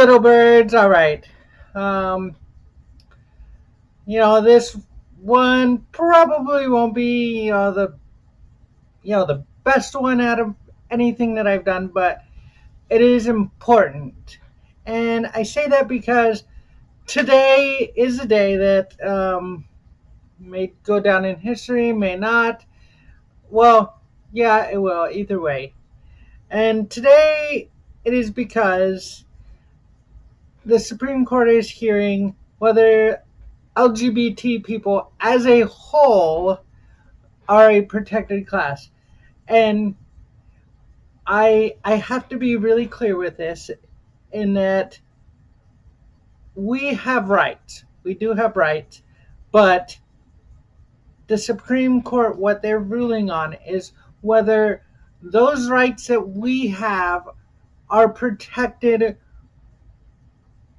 little birds. All right. Um, this one probably won't be the best one out of anything that I've done, but it is important. And I say that because today is a day that may go down in history, may not. Well, yeah, it will, either way. And today it is because the Supreme Court is hearing whether LGBT people as a whole are a protected class. And I have to be really clear with this in that we have rights. We do have rights, but the Supreme Court, what they're ruling on is whether those rights that we have are protected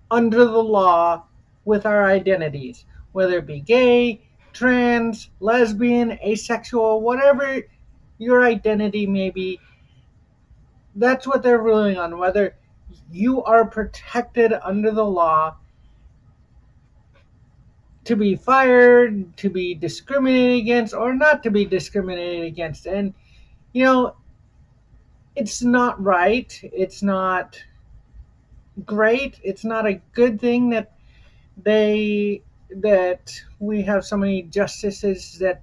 under the law with our identities, whether it be gay, trans, lesbian, asexual, whatever your identity may be. That's what they're ruling on, whether you are protected under the law to be fired, to be discriminated against, or not to be discriminated against. And, you know, it's not right. It's not great. It's not a good thing that we have so many justices that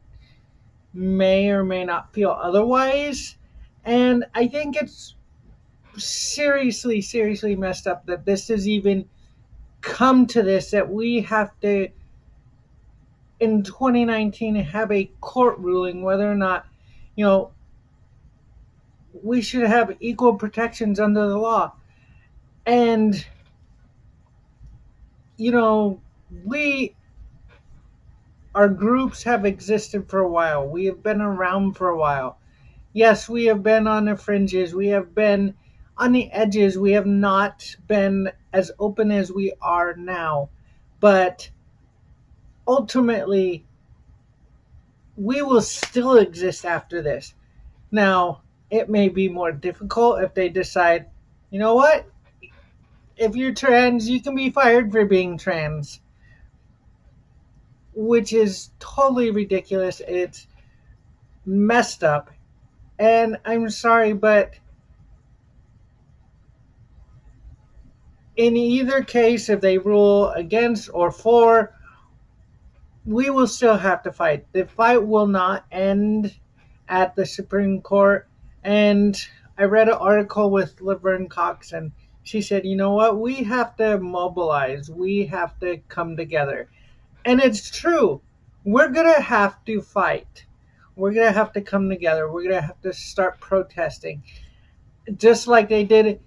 may or may not feel otherwise. And I think it's seriously, seriously messed up that this has even come to this, that we have to, in 2019, have a court ruling whether or not, you know, we should have equal protections under the law. And, you know, we, our groups have existed for a while. We have been around for a while. Yes, we have been on the fringes. We have been on the edges. We have not been as open as we are now. But ultimately, we will still exist after this. Now, it may be more difficult if they decide, you know what? If you're trans, you can be fired for being trans, which is totally ridiculous. It's messed up. And I'm sorry, but in either case, if they rule against or for, we will still have to fight. The fight will not end at the Supreme Court. And I read an article with Laverne Cox, and she said, you know what? We have to mobilize. We have to come together. And it's true. We're going to have to fight. We're going to have to come together. We're going to have to start protesting. Just like they did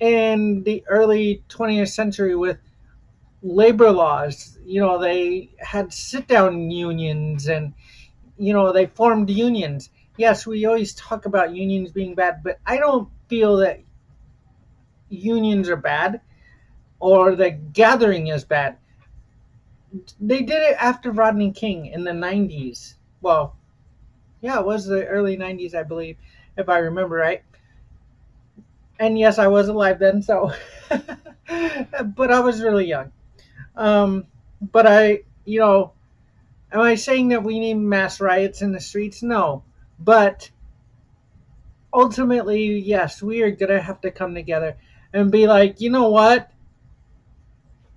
in the early 20th century with labor laws. You know, they had sit down unions and, you know, they formed unions. Yes, we always talk about unions being bad, but I don't feel that unions are bad or that gathering is bad. They did it after Rodney King in the 90s. Well, yeah, it was the early 90s, I believe, if I remember right. And yes, I was alive then, so. But I was really young. But am I saying that we need mass riots in the streets? No. But ultimately, yes, we are going to have to come together and be like, you know what?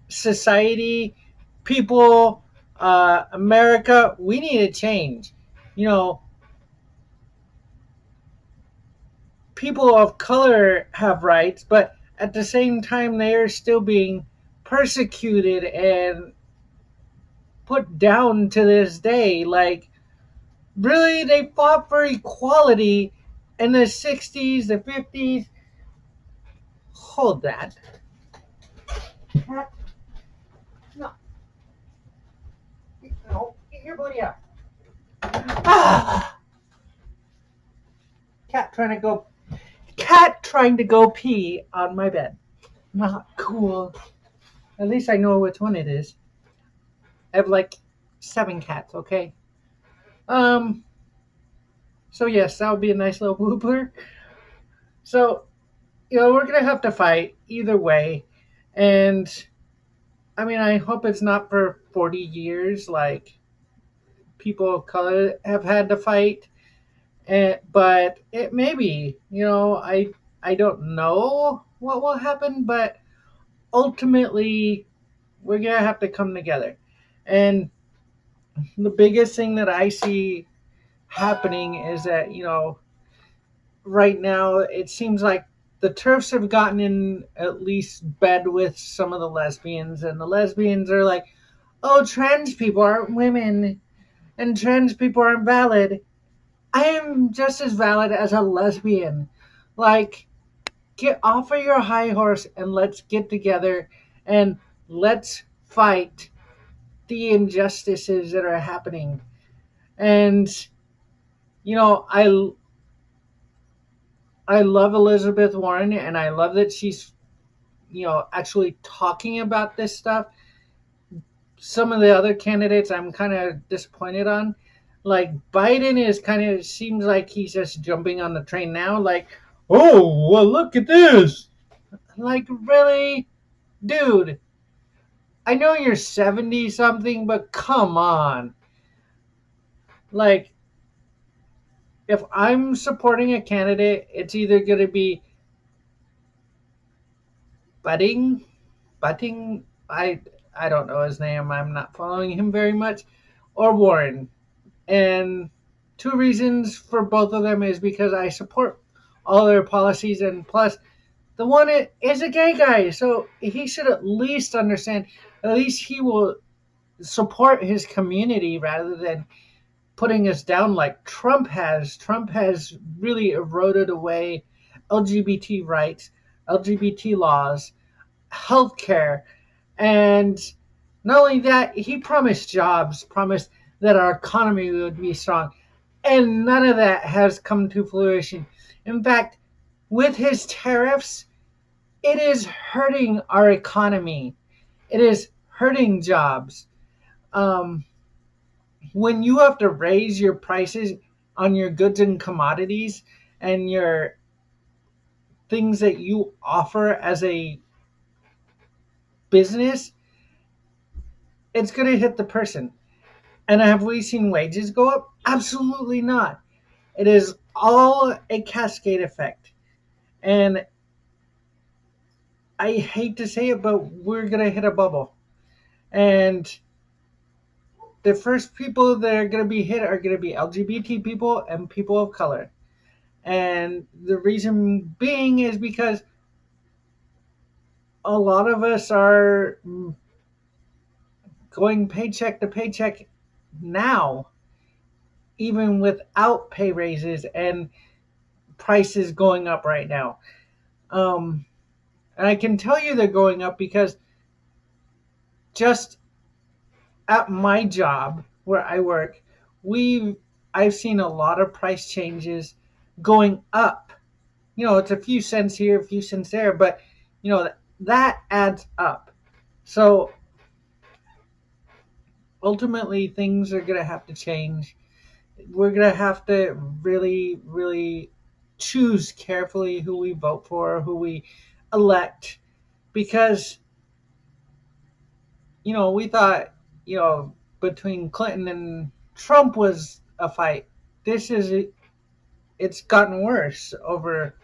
Society, people, America, we need to change. You know, people of color have rights, but at the same time, they are still being persecuted and put down to this day. Like, really, they fought for equality in the 60s, the 50s. Hold that. Cat. No. No. Get your booty out. Ah! Cat trying to go pee on my bed. Not cool. At least I know which one it is. I have like 7 cats, okay? So yes, that would be a nice little blooper. So we're gonna have to fight either way, and I mean, I hope it's not for 40 years like people of color have had to fight. But it may be. I don't know what will happen, but ultimately we're gonna have to come together. And the biggest thing that I see happening is that right now it seems like the turfs have gotten in at least bed with some of the lesbians, and the lesbians are like, "Oh, trans people aren't women, and trans people aren't valid." I am just as valid as a lesbian. Like, get off of your high horse and let's get together and let's fight the injustices that are happening. And you know, I love Elizabeth Warren, and I love that she's actually talking about this stuff. Some of the other candidates I'm kind of disappointed on. Like Biden is kind of seems like he's just jumping on the train now. Like, oh well, look at this. Like, really, dude? I know you're 70 something, but come on. Like, if I'm supporting a candidate, it's either going to be Budding, Butting. I don't know his name. I'm not following him very much, or Warren. And two reasons for both of them is because I support all their policies, and plus, the one is a gay guy, so he should at least understand. At least he will support his community rather than putting us down like Trump has. Trump has really eroded away LGBT rights, LGBT laws, healthcare, and not only that, he promised jobs, promised that our economy would be strong, and none of that has come to fruition. In fact, with his tariffs, it is hurting our economy. It is hurting jobs. Um, when you have to raise your prices on your goods and commodities and your things that you offer as a business, it's going to hit the person. And have we seen wages go up? Absolutely not. It is all a cascade effect. And I hate to say it, but we're going to hit a bubble. And the first people that are going to be hit are going to be LGBT people and people of color. And the reason being is because a lot of us are going paycheck to paycheck now, even without pay raises and prices going up right now. Um, and I can tell you they're going up because just at my job where I work, we I've seen a lot of price changes going up. It's a few cents here, a few cents there, but that adds up. So ultimately, things are going to have to change. We're going to have to really, really choose carefully who we vote for, who we elect, because, we thought, between Clinton and Trump was a fight. It's gotten worse over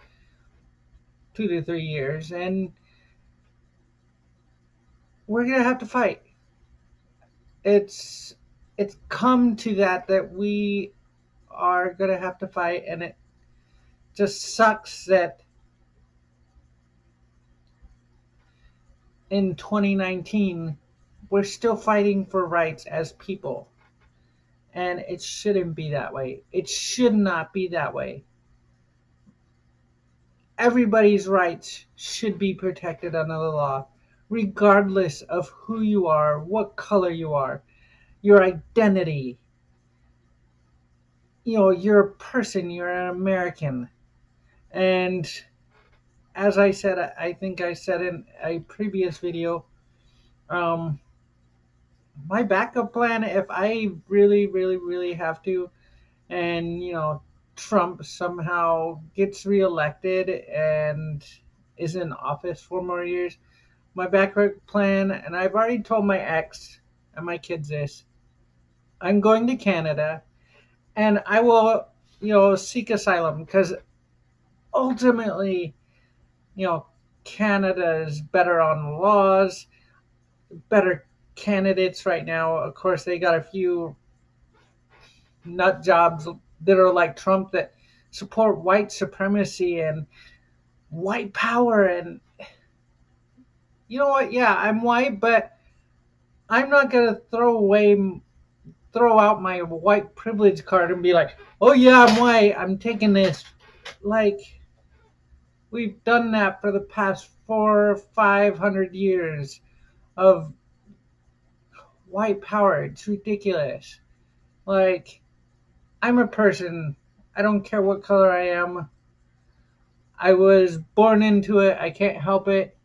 2 to 3 years, and we're going to have to fight. It's, it's come to that we are going to have to fight, and it just sucks that in 2019 we're still fighting for rights as people, and it shouldn't be that way. It should not be that way. Everybody's rights should be protected under the law, regardless of who you are, what color you are, your identity. You're a person, you're an American. And as I said, I think I said in a previous video, um, my backup plan, if I really, really, really have to, and Trump somehow gets reelected, and is in office 4 more years, my backup plan, and I've already told my ex and my kids this, I'm going to Canada and I will, seek asylum because ultimately, you know, Canada is better on laws, better candidates right now. Of course, they got a few nut jobs that are like Trump that support white supremacy and white power. And you know what? Yeah, I'm white, but I'm not gonna throw out my white privilege card and be like, "Oh yeah, I'm white. I'm taking this." Like we've done that for the past 400 or 500 years of white power. It's ridiculous. Like I'm a person. I don't care what color I am. I was born into it. I can't help it.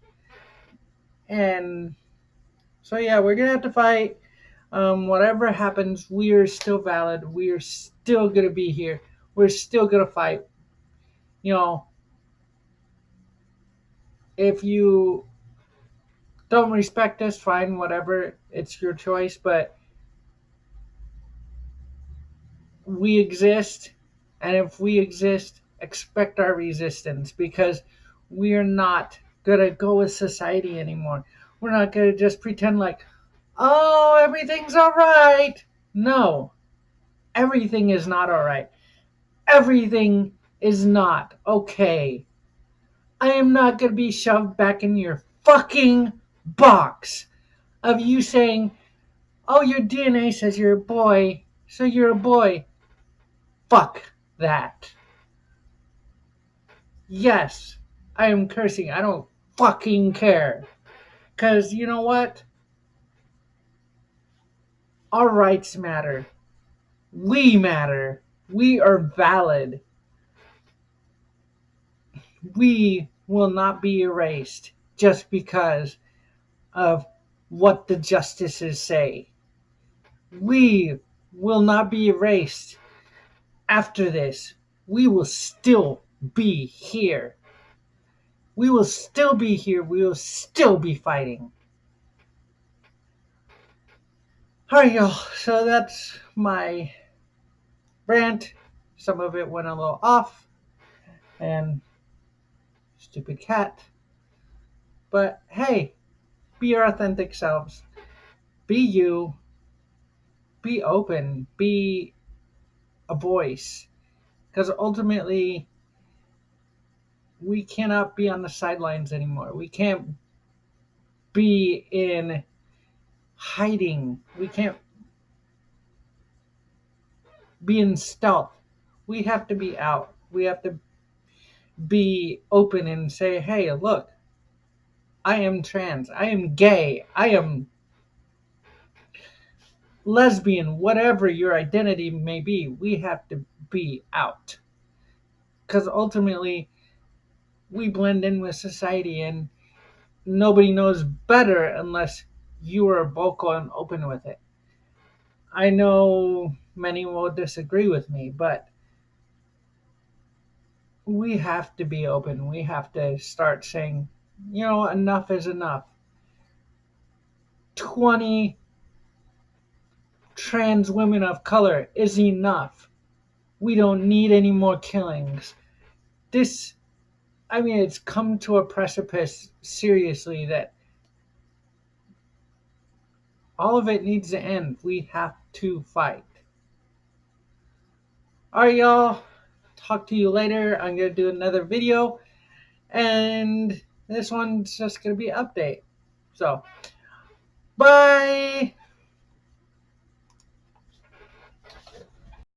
And so yeah, we're gonna have to fight. Whatever happens, we are still valid. We are still gonna be here. We're still gonna fight. You know, if you don't respect us, fine, whatever. It's your choice. But we exist, and if we exist, expect our resistance because we are not gonna go with society anymore. We're not gonna just pretend like, oh, everything's all right. No, everything is not all right. Everything is not okay. I am not going to be shoved back in your fucking box of you saying, oh, your DNA says you're a boy, so you're a boy. Fuck that. Yes, I am cursing. I don't fucking care. Because you know what? Our rights matter. We matter. We are valid. We will not be erased just because of what the justices say. We will not be erased after this. We will still be here. We will still be here. We will still be fighting. All right, y'all. So that's my rant. Some of it went a little off. And stupid cat. But hey, be your authentic selves. Be you. Be open. Be a voice. Because ultimately, we cannot be on the sidelines anymore. We can't be in hiding. We can't be in stealth. We have to be out. We have to be open and say, hey, look, I am trans. I am gay. I am lesbian. Whatever your identity may be, we have to be out. Because ultimately, we blend in with society and nobody knows better unless you are vocal and open with it. I know many will disagree with me, but we have to be open. We have to start saying, enough is enough. 20 trans women of color is enough. We don't need any more killings. It's come to a precipice seriously that all of it needs to end. We have to fight. All right, y'all. Talk to you later. I'm going to do another video. And this one's just going to be an update. So, bye.